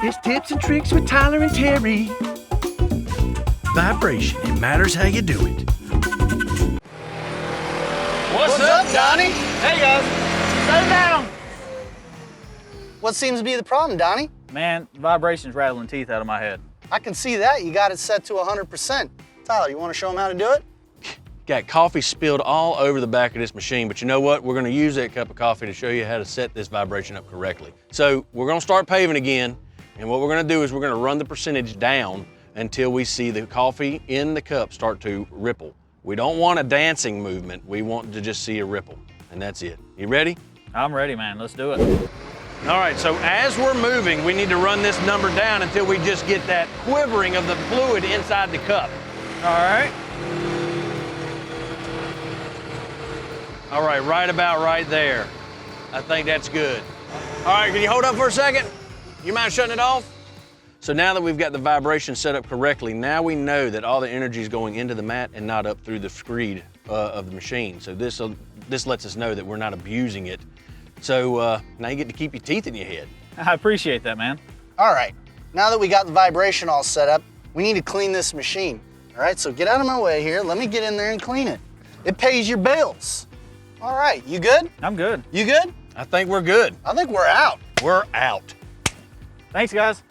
It's tips and tricks with Tyler and Terry. Vibration, it matters how you do it. What's up, Donnie? Hey guys, settle down. What seems to be the problem, Donnie? Man, vibration's rattling teeth out of my head. I can see that. You got it set to 100%. Tyler, you want to show them how to do it? Got coffee spilled all over the back of this machine, but you know what? We're gonna use that cup of coffee to show you how to set this vibration up correctly. So we're gonna start paving again, and what we're gonna do is we're gonna run the percentage down until we see the coffee in the cup start to ripple. We don't want a dancing movement. We want to just see a ripple, and that's it. You ready? I'm ready, man. Let's do it. All right, so as we're moving, we need to run this number down until we just get that quivering of the fluid inside the cup. All right. All right about right there. I think that's good. All right, can you hold up for a second? You mind shutting it off? So now that we've got the vibration set up correctly, now we know that all the energy is going into the mat and not up through the screed of the machine. So this lets us know that we're not abusing it. So now you get to keep your teeth in your head. I appreciate that, man. All right. Now that we got the vibration all set up, we need to clean this machine. All right, so get out of my way here. Let me get in there and clean it. It pays your bills. All right, you good? I'm good. You good? I think we're good. I think we're out. We're out. Thanks, guys.